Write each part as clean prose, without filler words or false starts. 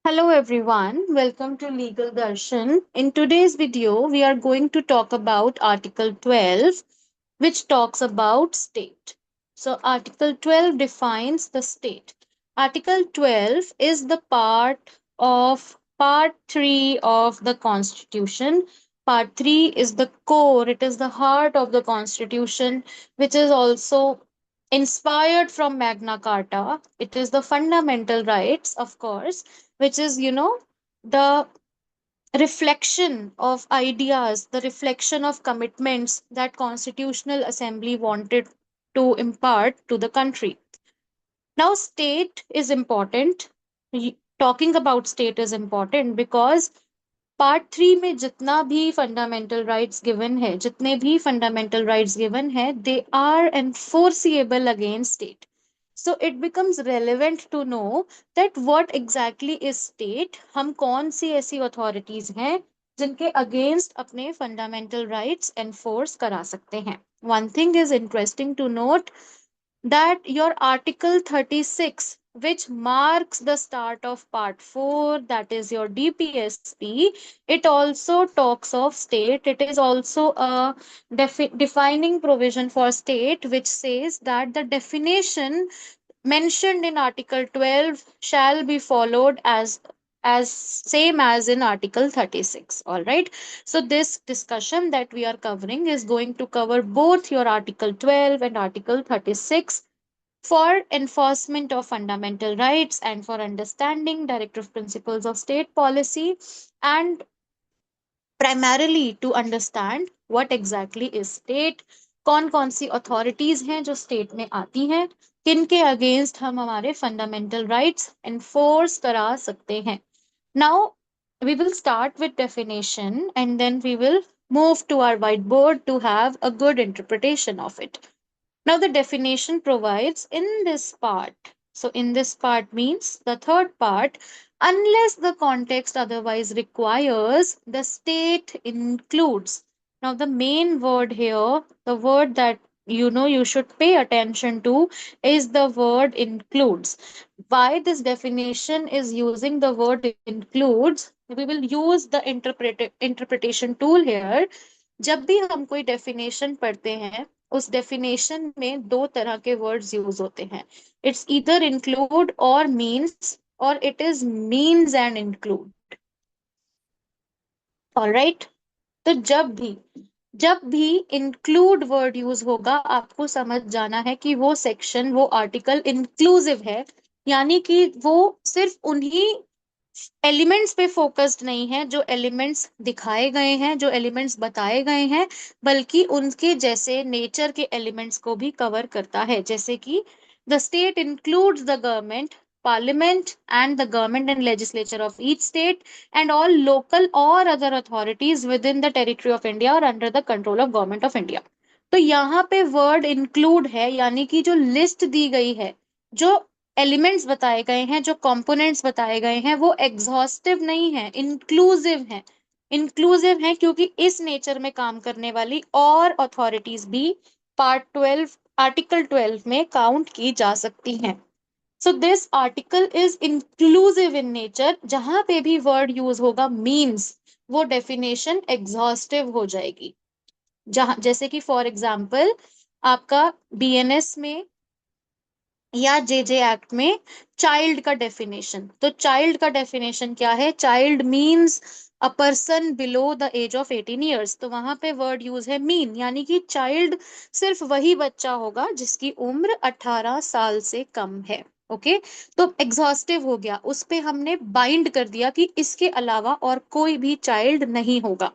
Hello everyone, welcome to Legal Darshan. In today's video, we are going to talk about Article 12, which talks about state. So, Article 12 defines the state. Article 12 is the part of Part 3 of the Constitution. Part 3 is the core, it is the heart of the Constitution, which is also inspired from Magna Carta. It is the fundamental rights, of course, which is, the reflection of ideas, the reflection of commitments that Constitutional Assembly wanted to impart to the country. Now, state is important. Talking about state is important because part three में जितना भी fundamental rights given है जितने भी fundamental rights given है they are enforceable against state so it becomes relevant to know that what exactly is state हम कौन सी ऐसी अथॉरिटीज हैं जिनके अगेंस्ट अपने फंडामेंटल राइट्स एनफोर्स करा सकते हैं one thing is interesting to note that your Article 36, which marks the start of Part 4, that is your DPSP, it also talks of state. It is also a defining provision for state, which says that the definition mentioned in Article 12 shall be followed as same as in Article 36. All right. So this discussion that we are covering is going to cover both your Article 12 and Article 36 for enforcement of fundamental rights and for understanding directive principles of state policy, and primarily to understand what exactly is state, कौन सी authorities हैं जो state में आती हैं, किन के against हम हमारे fundamental rights enforce करा सकते हैं. Now we will start with definition and then we will move to our whiteboard to have a good interpretation of it. Now, the definition provides in this part. So, in this part means the third part, unless the context otherwise requires, the state includes. Now, the main word here, the word that you should pay attention to is the word includes. Why this definition is using the word includes, we will use the interpretation tool here. जब भी हम कोई definition पढ़ते हैं उस definition में दो तरह के वर्ड्स यूज होते हैं. इट्स ईदर इंक्लूड और मीन्स, और it is means and include. Alright. तो जब भी इंक्लूड वर्ड यूज होगा आपको समझ जाना है कि वो सेक्शन, वो आर्टिकल इंक्लूसिव है, यानी कि वो सिर्फ उन्हीं एलिमेंट्स पे फोकस्ड नहीं है जो एलिमेंट्स दिखाए गए हैं, जो एलिमेंट्स बताए गए हैं, बल्कि उनके जैसे नेचर के एलिमेंट्स को भी कवर करता है. जैसे कि the state includes the government, parliament and the government and legislature of each state and all local or other authorities within the territory of India or under the control of government of India. तो यहाँ पे word include है, यानी कि जो list दी गई है, जो एलिमेंट्स बताए गए हैं, जो कंपोनेंट्स बताए गए हैं, वो एग्जॉस्टिव नहीं है, इंक्लूसिव है. इंक्लूसिव है क्योंकि इस नेचर में काम करने वाली और अथॉरिटीज भी पार्ट 12, आर्टिकल 12 में काउंट की जा सकती हैं. So this article is inclusive in nature. जहां पे भी वर्ड यूज होगा मीन्स, वो डेफिनेशन एग्जॉस्टिव हो जाएगी. जहां जैसे कि फॉर एग्जाम्पल आपका बीएनएस में या जेजे एक्ट में चाइल्ड का डेफिनेशन, तो चाइल्ड का डेफिनेशन क्या है? Child means a person below the age of 18 years. तो वहां पे वर्ड यूज है मीन, यानी कि चाइल्ड सिर्फ वही बच्चा होगा जिसकी उम्र 18 साल से कम है. ओके. तो एग्जॉस्टिव हो गया, उस पे हमने बाइंड कर दिया कि इसके अलावा और कोई भी चाइल्ड नहीं होगा.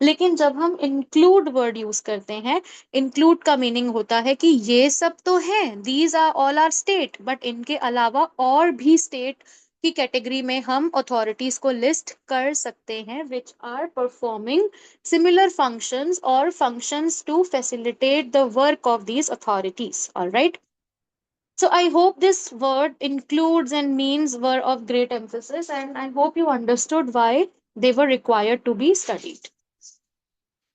लेकिन जब हम इंक्लूड वर्ड यूज करते हैं, इंक्लूड का मीनिंग होता है कि ये सब तो है, these are all are state, but इनके अलावा और भी स्टेट की कैटेगरी में हम अथॉरिटीज को लिस्ट कर सकते हैं which are performing similar functions और functions to facilitate the work of these authorities. Alright. So I hope this word includes and means were of great emphasis, and I hope you understood why they were required to be studied.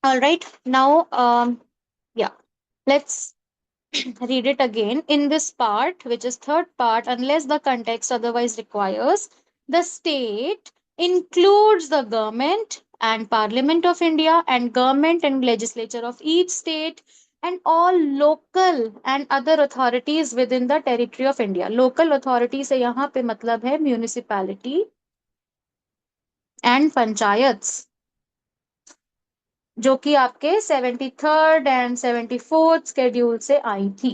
All right. Now, yeah, let's read it again. In this part, which is third part, unless the context otherwise requires, The state includes the government and parliament of India and government and legislature of each state and all local and other authorities within the territory of India. Local authority से यहाँ पे मतलब है municipality and panchayats, जो कि आपके 73rd and 74th schedule से आई थी।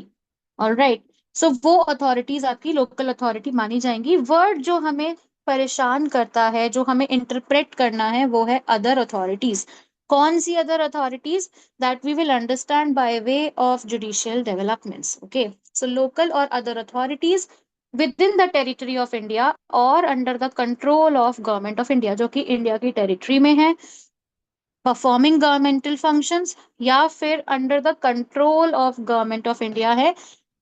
ऑलराइट, सो वो अथॉरिटीज आपकी लोकल अथॉरिटी मानी जाएंगी। वर्ड जो हमें परेशान करता है, जो हमें इंटरप्रेट करना है, वो है अदर अथॉरिटीज। कौन सी other authorities? That we will understand by way of judicial developments. Okay, so local और other authorities within the territory of India और under the control of government of India, जो कि India की territory में है, performing governmental functions या फिर under the control of government of India है।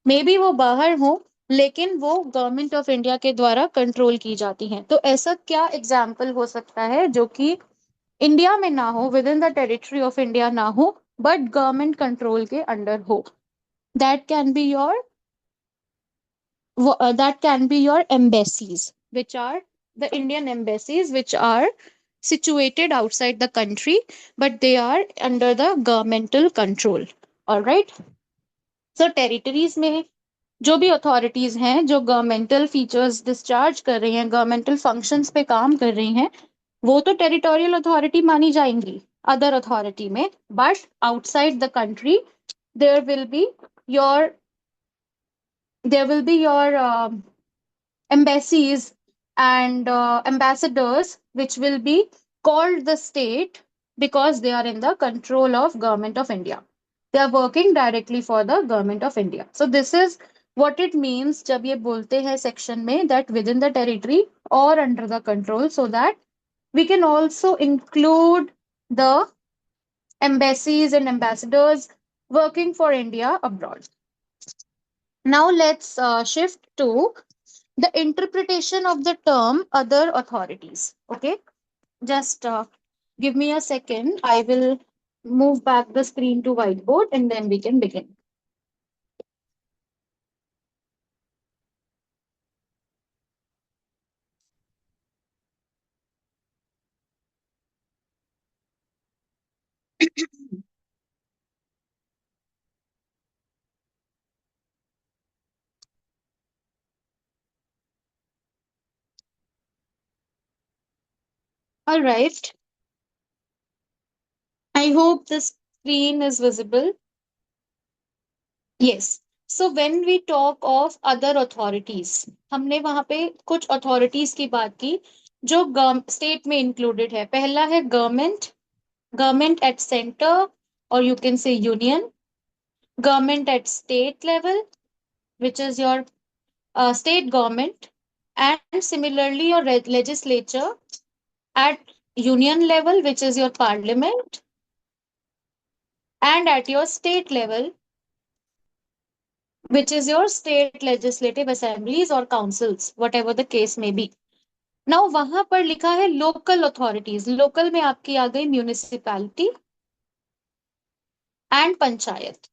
मे बी वो बाहर हो, लेकिन वो गवर्नमेंट ऑफ इंडिया के द्वारा कंट्रोल की जाती हैं। तो ऐसा क्या एग्जाम्पल हो सकता है जो कि इंडिया में ना हो, with in the territory of India ना हो, बट गवर्नमेंट कंट्रोल के अंडर हो? That can be your that can be your embassies, which are the Indian embassies, which are situated outside the country, but they are under the governmental control. All right. So territories में जो भी authorities हैं जो governmental features discharge कर रही हैं, governmental functions पे काम कर रही हैं, वो तो टेरिटोरियल अथॉरिटी मानी जाएंगी अदर अथॉरिटी में। But outside the country there will be your there will be your embassies and ambassadors, which will be called the state because they are in the control of government of India. They are working directly for the government of India. So this is what it means जब ये बोलते हैं section में that within the territory or under the control, so that we can also include the embassies and ambassadors working for India abroad. Now let's shift to the interpretation of the term other authorities. Okay, just give me a second. I will move back the screen to whiteboard and then we can begin. All right. I hope the screen is visible. Yes. So when we talk of other authorities, हमने वहां पे कुछ authorities की बात की जो state में included है। पहला है गवर्नमेंट, गवर्नमेंट एट सेंटर और you can say union, government at state level, which is your state government, and similarly your legislature at union level, which is your parliament, and at your state level, which is your state legislative assemblies or councils, whatever the case may be. Now वहां पर लिखा है local authorities. Local में आपकी आ गई municipality and panchayat.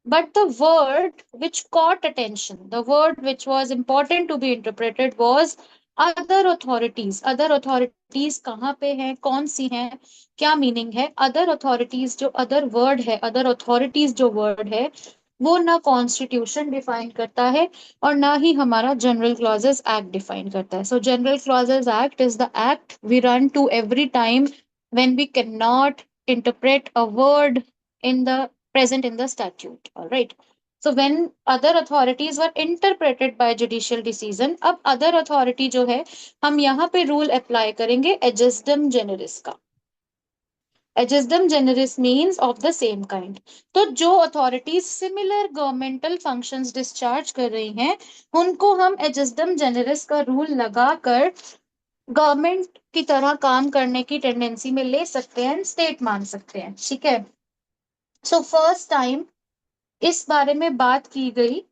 But the word which caught attention, the word which was important to be interpreted was other authorities. Other authorities कहाँ पे हैं, कौन सी हैं, क्या मीनिंग है? other authorities जो other word है, other authorities जो word है, वो ना कॉन्स्टिट्यूशन डिफाइन करता है और ना ही हमारा जनरल क्लॉजेस एक्ट डिफाइन करता है। So General Clauses Act is the act we run to every time when we cannot interpret a word in the present in the statute. All right. So when other authorities were interpreted by judicial decision, अब other authority जो है हम यहाँ पे rule apply करेंगे agestum generis का। Ejusdem generis means of the same kind. तो जो authorities similar governmental functions discharge कर रही हैं, उनको हम एजिस्डम जेनरिस का रूल लगाकर गवर्नमेंट की तरह काम करने की टेंडेंसी में ले सकते हैं, स्टेट मान सकते हैं। ठीक है। सो फर्स्ट टाइम इस बारे में बात की गई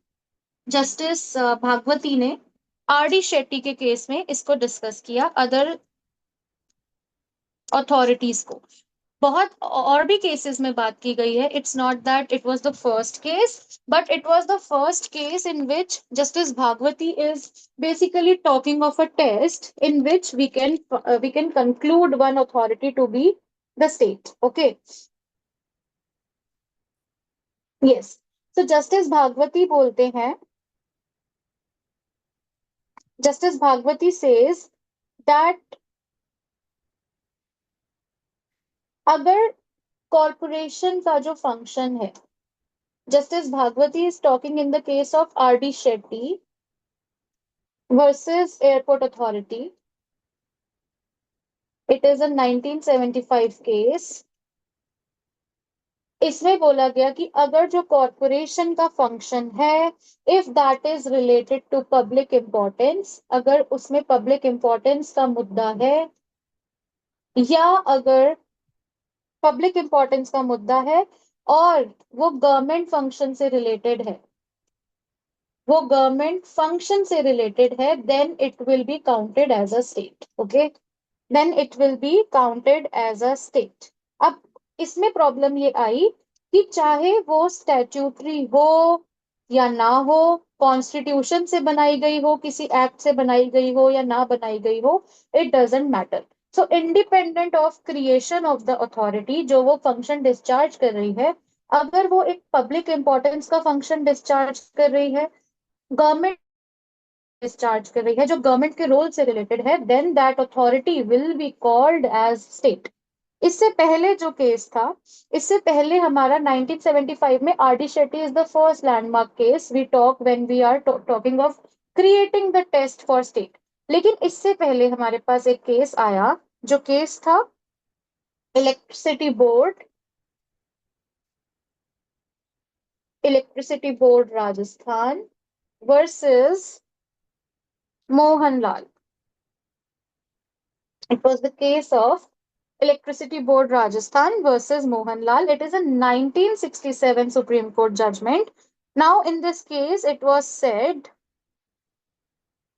जस्टिस भागवती ने आर डी शेट्टी के केस में इसको डिस्कस किया, अदर अथॉरिटीज को। बहुत और भी केसेस में बात की गई है. It's not that it was the first case, but it was the first case in which justice Bhagwati is basically talking of a test in which we can conclude one authority to be the state. Okay. Yes. So justice Bhagwati बोलते हैं, justice Bhagwati says that अगर corporation का जो function है, justice Bhagwati is talking in the case of R D Shetty versus Airport Authority. It is a 1975 case. इसमें बोला गया कि अगर जो कॉरपोरेशन का फंक्शन है, if that is related to public importance, अगर उसमें पब्लिक इंपॉर्टेंस का मुद्दा है, या अगर पब्लिक इंपॉर्टेंस का मुद्दा है और वो गवर्नमेंट फंक्शन से रिलेटेड है, वो गवर्नमेंट फंक्शन से रिलेटेड है, then it will be counted as a state. Okay. Then it will be counted as a state. अब इसमें प्रॉब्लम ये आई कि चाहे वो स्टैट्यूटरी हो या ना हो, कॉन्स्टिट्यूशन से बनाई गई हो, किसी एक्ट से बनाई गई हो या ना बनाई गई हो, it doesn't matter. So independent of creation of the authority, जो वो फंक्शन डिस्चार्ज कर रही है, अगर वो एक पब्लिक इंपॉर्टेंस का फंक्शन डिस्चार्ज कर रही है, गवर्नमेंट डिस्चार्ज कर रही है जो गवर्नमेंट के रोल से रिलेटेड है, then that authority will be called as state. इससे पहले जो केस था, इससे पहले हमारा 1975 में RD Shetty is the first landmark case we talk when we are talking of creating the test for state. लेकिन इससे पहले हमारे पास एक केस आया, जो केस था electricity board, electricity board Rajasthan versus Mohanlal. It was the case of Electricity Board Rajasthan versus Mohanlal. It is a 1967 Supreme Court judgment. Now, in this case, it was said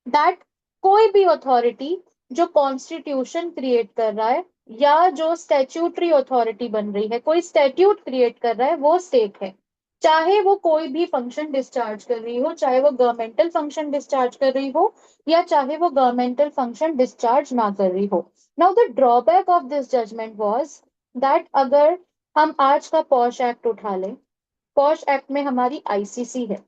that कोई भी authority जो constitution create कर रहा है या जो statutory authority बन रही है, कोई स्टैट्यूट क्रिएट कर रहा है, वो स्टेट है. चाहे वो कोई भी फंक्शन डिस्चार्ज कर रही हो, चाहे वो गवर्नमेंटल फंक्शन डिस्चार्ज कर रही हो या चाहे वो गवर्नमेंटल फंक्शन डिस्चार्ज ना कर रही हो. Now the drawback of this judgment was that अगर हम आज का पॉश एक्ट उठा लें, पॉश एक्ट में हमारी आईसीसी है.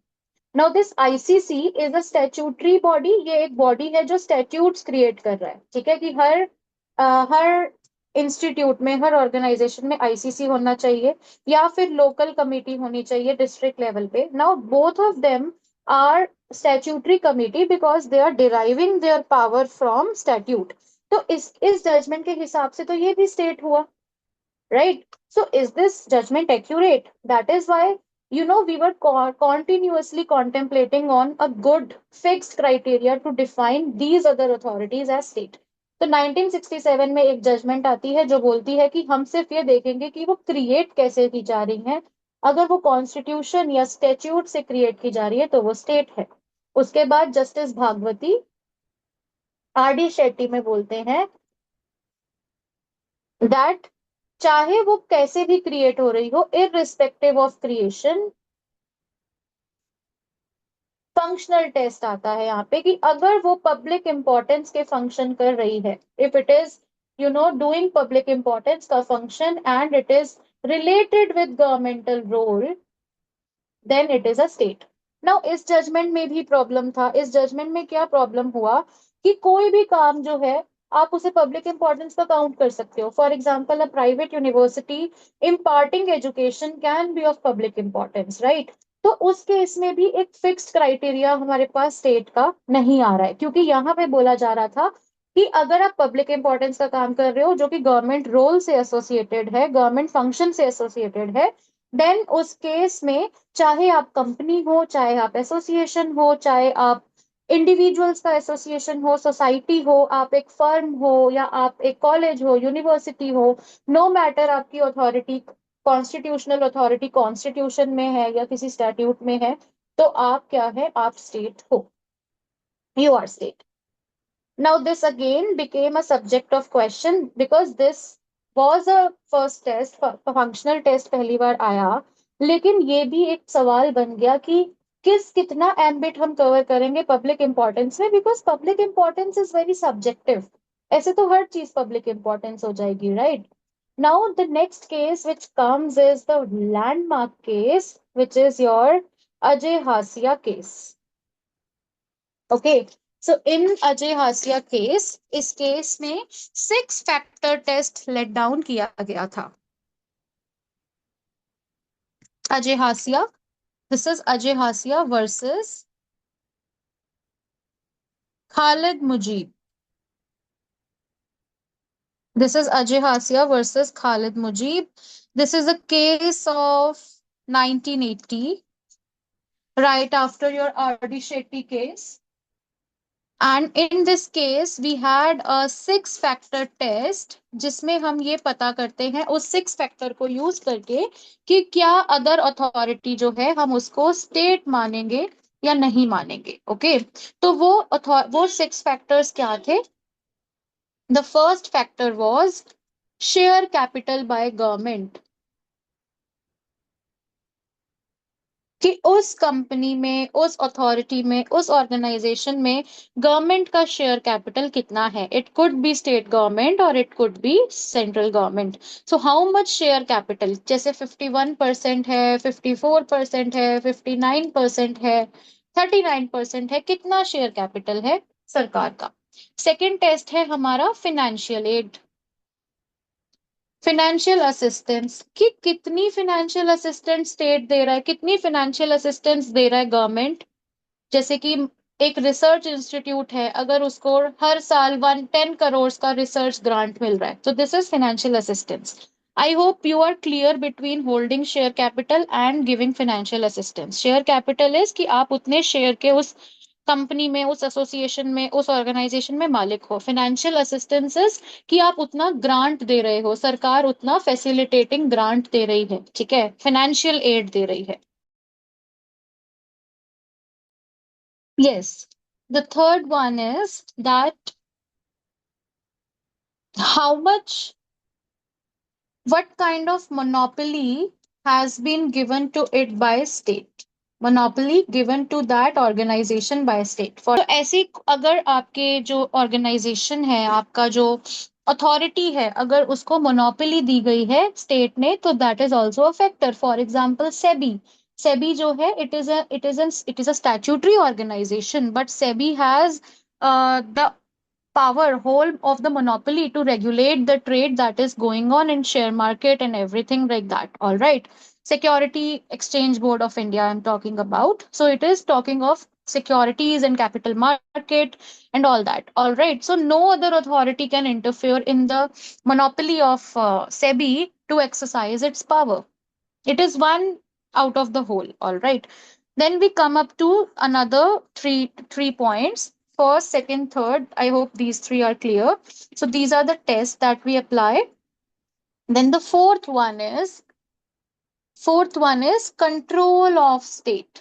Now this ICC is a statutory body. ये एक बॉडी है जो स्टैट्यूट्स क्रिएट कर रहा है. ठीक है कि हर इंस्टीट्यूट में, हर ऑर्गेनाइजेशन में आईसीसी होना चाहिए या फिर लोकल कमिटी होनी चाहिए डिस्ट्रिक्ट लेवल पे. Now both of them are statutory committee because they are deriving their power from statute. तो इस जजमेंट के हिसाब से तो ये भी स्टेट हुआ, right? So is this judgment accurate? That is why, we were continuously contemplating on a good fixed criteria to define these other authorities as state. तो 1967 में एक जजमेंट आती है जो बोलती है कि हम सिर्फ ये देखेंगे कि वो क्रिएट कैसे की जा रही हैं. अगर वो कॉन्स्टिट्यूशन या स्टेट्यूट से क्रिएट की जा रही है तो वो स्टेट है. उसके बाद justice Bhagwati are D Shetty में बोलते हैं दैट चाहे वो कैसे भी क्रिएट हो रही हो, irrespective of creation, functional test आता है यहाँ पे कि अगर वो पब्लिक इंपॉर्टेंस के फंक्शन कर रही है, if it is doing public importance का function and it is related with governmental role, then it is a state. Now इस जजमेंट में भी प्रॉब्लम था. इस जजमेंट में क्या प्रॉब्लम हुआ कि कोई भी काम जो है आप उसे पब्लिक इंपॉर्टेंस का काउंट कर सकते हो. For example, a private university imparting education can be of public importance, right? तो उस केस में भी एक फिक्स्ड क्राइटेरिया हमारे पास स्टेट का नहीं आ रहा है, क्योंकि यहाँ पे बोला जा रहा था कि अगर आप पब्लिक इंपॉर्टेंस का काम कर रहे हो जो कि गवर्नमेंट रोल से एसोसिएटेड है, गवर्नमेंट फंक्शन से एसोसिएटेड है, देन उस केस में चाहे आप कंपनी हो, चाहे आप एसोसिएशन हो, चाहे आप इंडिविजुअल्स का एसोसिएशन हो, सोसाइटी हो, आप एक फर्म हो या आप एक कॉलेज हो, यूनिवर्सिटी हो, नो मैटर आपकी अथॉरिटी, कॉन्स्टिट्यूशनल अथॉरिटी कॉन्स्टिट्यूशन में है या किसी स्टैट्यूट में है, तो आप क्या है, आप स्टेट हो, you are state. Now this again became a subject of question because this was a first test, functional test पहली बार आया, लेकिन ये भी एक सवाल बन गया कि कितना एम्बिट हम कवर करेंगे पब्लिक इंपॉर्टेंस में, because public importance is very subjective. ऐसे तो हर चीज पब्लिक इंपॉर्टेंस हो जाएगी, right? Now the next case which comes is the landmark case, which is your Ajay Hasia case. Okay, so in Ajay Hasia case, इस केस में 6 फैक्टर टेस्ट लेट डाउन किया गया था। Ajay Hasia, this is Ajay Hasia versus Khalid Mujeeb. This is Ajay Hasia versus Khalid Mujib. This is a case of 1980, right after your R.D. Shetty case. And in this case, we had a 6 factor test, जिसमें हम ये पता करते हैं उस 6 फैक्टर को use करके कि क्या अदर अथॉरिटी जो है हम उसको स्टेट मानेंगे या नहीं मानेंगे। ओके, तो वो 6 फैक्टर्स क्या थे? The first factor was share capital by government, कि उस कंपनी में, उस अथॉरिटी में, उस ऑर्गेनाइजेशन में गवर्नमेंट का शेयर कैपिटल कितना है। It could be state government और it could be central government. So how much share capital, जैसे 51% है, 54% है, 59% है, 39% है, कितना शेयर कैपिटल है सरकार का। सेकेंड टेस्ट है हमारा फिनेंशियल एड, फिनेंशियल असिस्टेंस, कि कितनी फिनेंशियल असिस्टेंस स्टेट दे रहा है, कितनी फिनेंशियल असिस्टेंस दे रहा है गवर्नमेंट। जैसे कि एक रिसर्च इंस्टीट्यूट है, अगर उसको हर साल 110 करोड़ का रिसर्च ग्रांट मिल रहा है, तो this is financial assistance. I hope you are clear between holding share capital and giving financial assistance. Share capital is कि आप उतने शेयर के उस कंपनी में, उस एसोसिएशन में, उस ऑर्गेनाइजेशन में मालिक हो। फिनेंशियल असिस्टेंसेस कि आप उतना ग्रांट दे रहे हो, सरकार उतना फैसिलिटेटिंग ग्रांट दे रही है, ठीक है, फाइनेंशियल एड दे रही है। Yes. The third one is that how much, what kind of monopoly has been given to it by state. Monopoly given to that organization by state. For तो ऐसी अगर आपके जो organization है, आपका जो authority है, अगर उसको monopoly दी गई है state ने, तो that is also a factor. For example, SEBI. SEBI जो है, it is a statutory organization, but SEBI has the power, whole of the monopoly to regulate the trade that is going on in share market and everything like that. All right, Security Exchange Board of India I'm talking about. So it is talking of securities and capital market and all that. All right, so no other authority can interfere in the monopoly of SEBI to exercise its power. It is one out of the whole. All right, then we come up to another three points. First, second, third. I hope these three are clear. So these are the tests that we apply. Then the fourth one is control of state,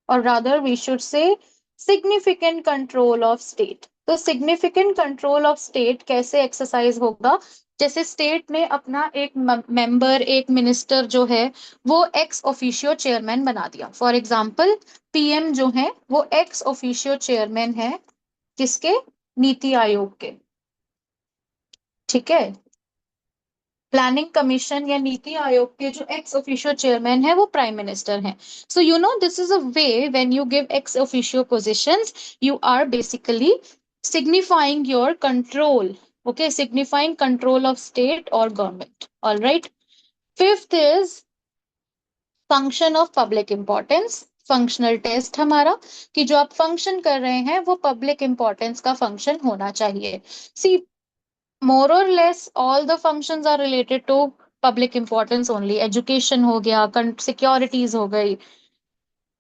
or rather we should say significant control of state. तो significant control of state कैसे exercise होगा? जैसे state ने अपना एक member, एक minister जो है, वो एक्स ऑफिशियो चेयरमैन बना दिया। फॉर एग्जाम्पल, पीएम जो है वो एक्स ऑफिशियो चेयरमैन है, किसके? नीति आयोग के, ठीक है। प्लानिंग कमीशन या नीति आयोग के जो एक्स ऑफिशियो चेयरमैन है वो प्राइम मिनिस्टर हैं। So you know this is a way when you give ex officio positions, you are basically signifying your control. Okay, signifying control of state or government. All right, fifth is function of public importance. Functional test हमारा, कि जो आप function कर रहे हैं वो public importance का function होना चाहिए। सी, more or less all the functions are related to public importance only. Education हो गया, सिक्योरिटीज हो गई,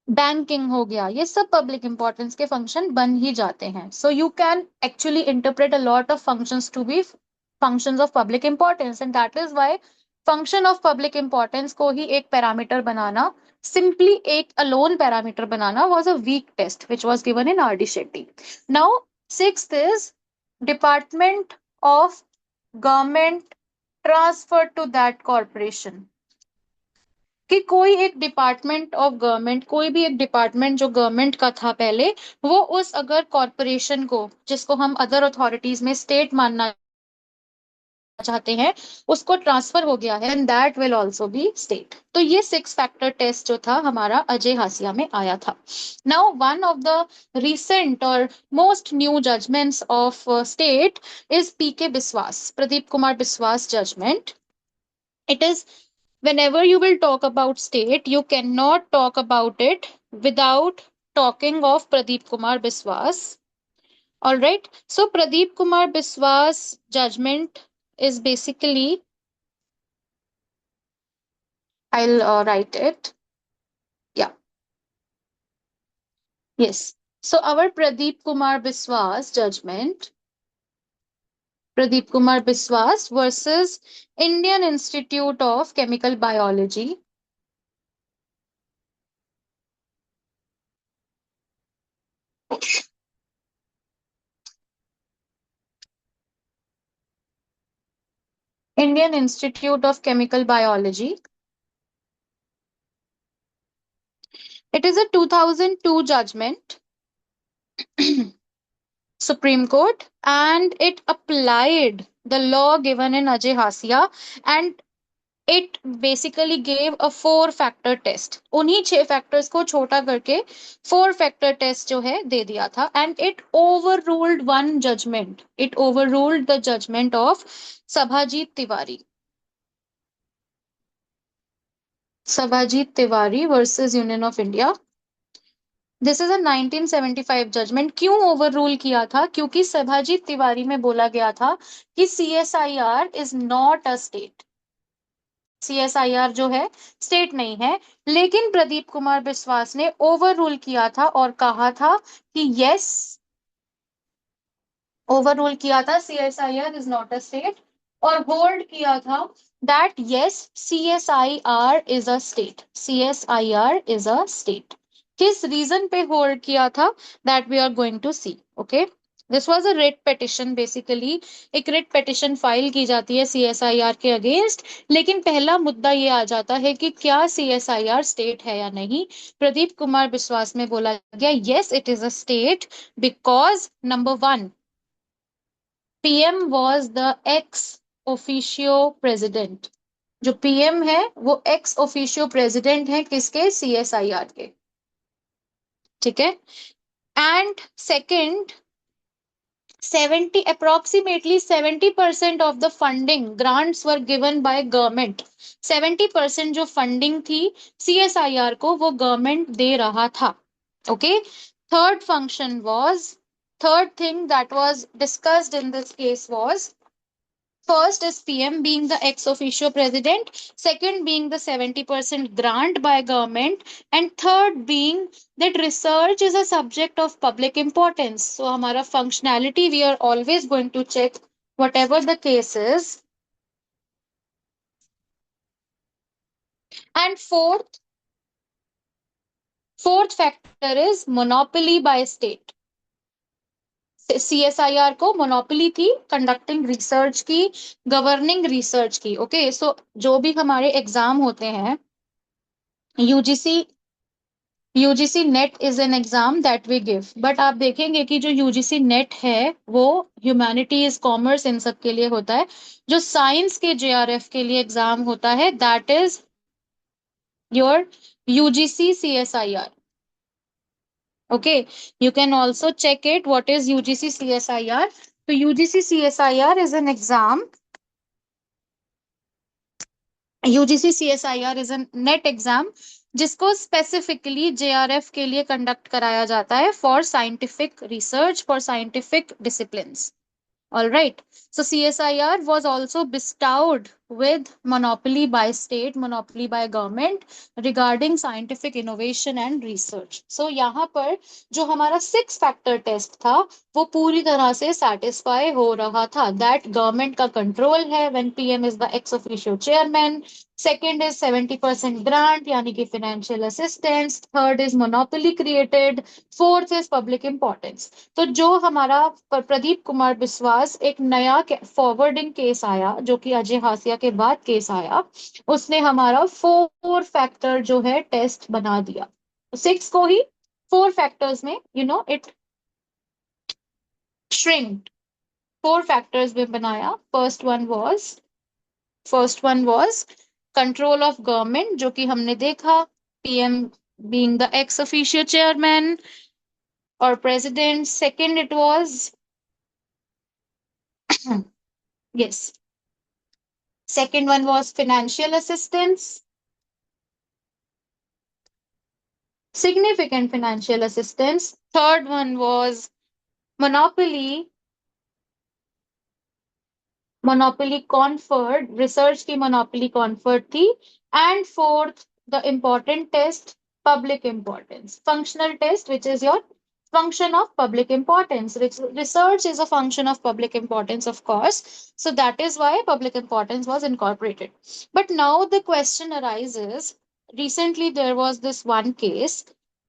बैंकिंग हो गया, ये सब पब्लिक इंपॉर्टेंस के फंक्शन बन ही जाते हैं। So you can actually interpret a lot of functions to be functions of public importance, and that is why function of public importance को ही एक पैरामीटर बनाना, सिंपली एक अलोन पैरामीटर बनाना, was a weak test which was given in R.D. Shetty. Now, sixth is Department of Government transfer to that corporation. कि कोई एक department of government, कोई भी एक डिपार्टमेंट जो गवर्नमेंट का था पहले, वो उस अगर कॉरपोरेशन को, जिसको हम अदर अथॉरिटीज में स्टेट मानना चाहते हैं, उसको ट्रांसफर हो गया है, and that will also be state. तो ये 6 फैक्टर टेस्ट जो था हमारा अजय हासिया में आया था। Now one of the recent or most new judgments of state is P.K. Biswas, Pradeep Kumar Biswas judgment. It is, whenever you will talk about state, you cannot talk about it without talking of Pradeep Kumar Biswas. All right. So Pradeep Kumar Biswas judgment is basically, I'll write it. Yeah. Yes. So our Pradeep Kumar Biswas judgment, Pradeep Kumar Biswas versus Indian Institute of Chemical Biology. Indian Institute of Chemical Biology. It is a 2002 judgment, Supreme Court, and it applied the law given in Ajay Hasia, and it basically gave a 4 factor test. उन्हीं 6 factors को छोटा करके 4 factor test जो है दे दिया था, and it overruled one judgment, it overruled the judgment of Sabhajit Tiwari, Sabhajit Tiwari versus Union of India. This is a 1975 judgment. क्यों ओवर रूल किया था? क्योंकि सभाजीत तिवारी में बोला गया था कि CSIR is not a state, CSIR जो है स्टेट नहीं है। लेकिन प्रदीप कुमार बिस्वास ने ओवर रूल किया था और कहा था कि यस, ओवर रूल किया था CSIR is not a state, और होल्ड किया था that yes CSIR is a state, CSIR is a state. किस रीजन पे होल्ड किया था, that we are going to see. Okay, this was a writ petition, basically एक writ petition file की जाती है सीएसआईआर के अगेंस्ट। लेकिन पहला मुद्दा ये आ जाता है कि क्या सीएसआईआर स्टेट है या नहीं। प्रदीप कुमार बिस्वास में बोला गया yes it is a state, because number 1, PM was the ex officio president. जो पीएम है वो एक्स ऑफिशियो प्रेसिडेंट है, किसके? सीएसआईआर के। ठीक है। And second, 70% of the funding grants were given by government। 70% जो फंडिंग थी सीएसआईआर को वो गवर्नमेंट दे रहा था। Okay. Third function was, third thing that was discussed in this case was, first is PM being the ex officio president, second being the 70% grant by government, and third being that research is a subject of public importance. So हमारा functionality we are always going to check whatever the case is. And fourth factor is monopoly by state। CSIR को monopoly थी conducting research की, governing research की। Okay, so जो भी हमारे exam होते हैं, UGC, UGC NET is an exam that we give, but आप देखेंगे कि जो यूजीसी नेट है वो ह्यूमैनिटीज, कॉमर्स, इन सब के लिए होता है। जो साइंस के जेआरएफ के लिए एग्जाम होता है that is your UGC CSIR. Okay, you can also check it what is UGC CSIR. तो UGC CSIR is an exam, UGC CSIR is an NET exam जिसको स्पेसिफिकली जेआरएफ के लिए conduct कराया जाता है for scientific research, for scientific disciplines. All right. So CSIR was also bestowed with monopoly by state, monopoly by government regarding scientific innovation and research. So यहाँ पर जो हमारा 6 फैक्टर टेस्ट था वो पूरी तरह से सेटिस्फाई हो रहा था, दैट गवर्नमेंट का कंट्रोल है when PM is the ex officio chairman, second is 70% grant यानी कि financial assistance, third is monopoly created, fourth is public importance. तो जो हमारा प्रदीप कुमार बिस्वास एक नया फॉरवर्डिंग केस आया जो कि अजय हासिया के बाद केस आया, उसने हमारा 4 फैक्टर जो है टेस्ट बना दिया, 6 को ही 4 फैक्टर्स में इट श्रिंक्ड, 4 फैक्टर्स में बनाया। First one was control of government जो कि हमने देखा, PM being the ex officio chairman और president. Second it was yes, second one was financial assistance, significant financial assistance. Third one was monopoly, monopoly conferred, research की monopoly conferred थी। And fourth, the important test, public importance, functional test, which is your function of public importance. Research is a function of public importance, of course. So that is why public importance was incorporated. But now the question arises, recently there was this one case,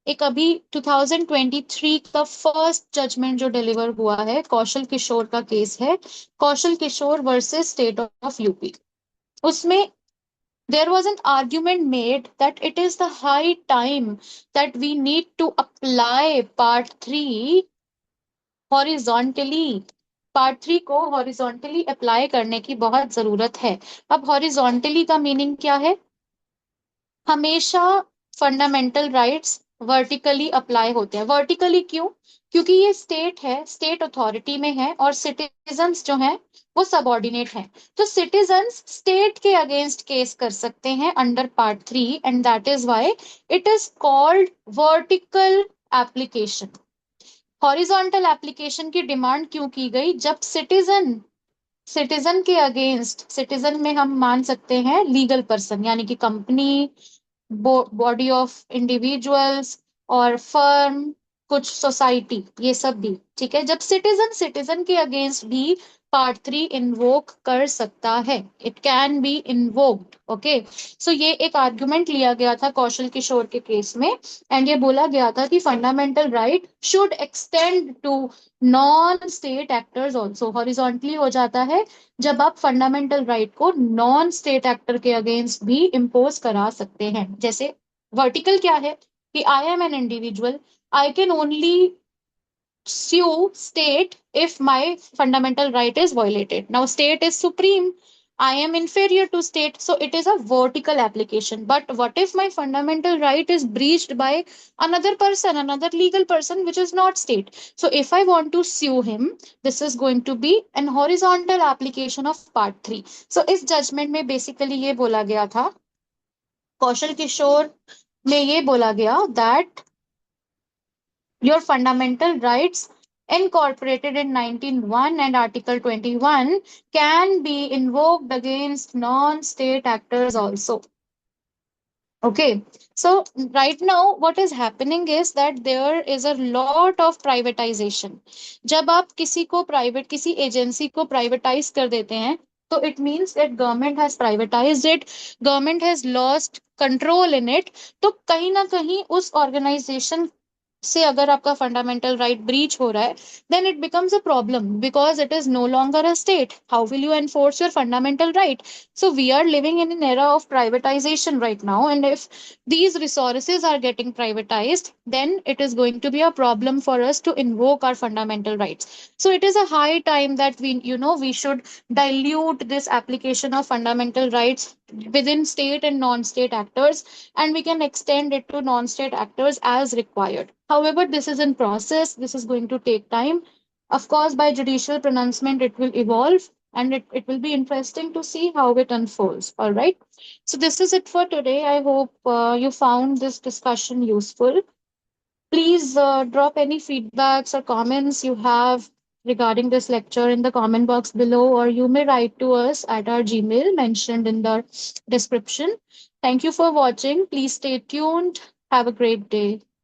एक अभी 2023 का first judgement जो deliver हुआ है कौशल किशोर का case है, Kaushal Kishore versus state of UP. उसमें there was an argument made that it is the high time that we need to apply part 3 horizontally, part 3 को हॉरिजॉन्टली अप्लाई करने की बहुत जरूरत है। अब हॉरिजॉन्टली का मीनिंग क्या है? हमेशा फंडामेंटल राइट्स वर्टिकली अप्लाई होते हैं। वर्टिकली क्यों? क्योंकि ये स्टेट है, स्टेट अथॉरिटी में है और सिटीजन्स जो हैं वो सबऑर्डिनेट हैं। तो सिटीजन्स स्टेट के अगेंस्ट केस कर सकते हैं under part 3 and that is why it is called vertical application. Horizontal application की डिमांड क्यों की गई? जब सिटीजन के अगेंस्ट, सिटीजन में हम मान सकते हैं लीगल पर्सन यानी कि कंपनी, बॉडी ऑफ इंडिविजुअल्स और फर्म, कुछ सोसाइटी, ये सब भी ठीक है। जब सिटीजन के अगेंस्ट भी पार्ट 3 इन्वोक कर सकता है, it can be invoked. Okay, so ये एक आर्गुमेंट लिया गया था कौशल किशोर के केस में एंड ये बोला गया था कि fundamental right should extend to non state actors also. Horizontally हो जाता है जब आप फंडामेंटल राइट को नॉन स्टेट एक्टर के अगेंस्ट भी इम्पोज करा सकते हैं। जैसे वर्टिकल क्या है कि I am an individual, I can only sue state if my fundamental right is violated. Now state is supreme, I am inferior to state, so it is a vertical application. But what if my fundamental right is breached by another person, another legal person which is not state? So if I want to sue him, this is going to be an horizontal application of part 3. So इस judgment में basically ये बोला गया था, कौशल किशोर में ये बोला गया that your fundamental rights incorporated in 1901 and Article 21 can be invoked against non-state actors also. Okay, so right now what is happening is that there is a lot of privatization. जब आप किसी को प्राइवेट, किसी agency को privatise कर देते हैं तो it means that government has privatized it, government has lost control in it। तो कहीं ना कहीं उस ऑर्गेनाइजेशन से अगर आपका फंडामेंटल राइट ब्रीच हो रहा है then it becomes a problem because it is no longer a state. How will you enforce your fundamental right? So we are living in an era of privatization right now, and if these resources are getting privatized then it is going to be a problem for us to invoke our fundamental rights. So it is a high time that we should dilute this application of fundamental rights within state and non-state actors, and we can extend it to non-state actors as required. However, this is in process, this is going to take time. Of course, by judicial pronouncement it will evolve, and it will be interesting to see how it unfolds. All right, so this is it for today. I hope you found this discussion useful. Please drop any feedbacks or comments you have regarding this lecture in the comment box below, or you may write to us at our Gmail mentioned in the description. Thank you for watching. Please stay tuned. Have a great day.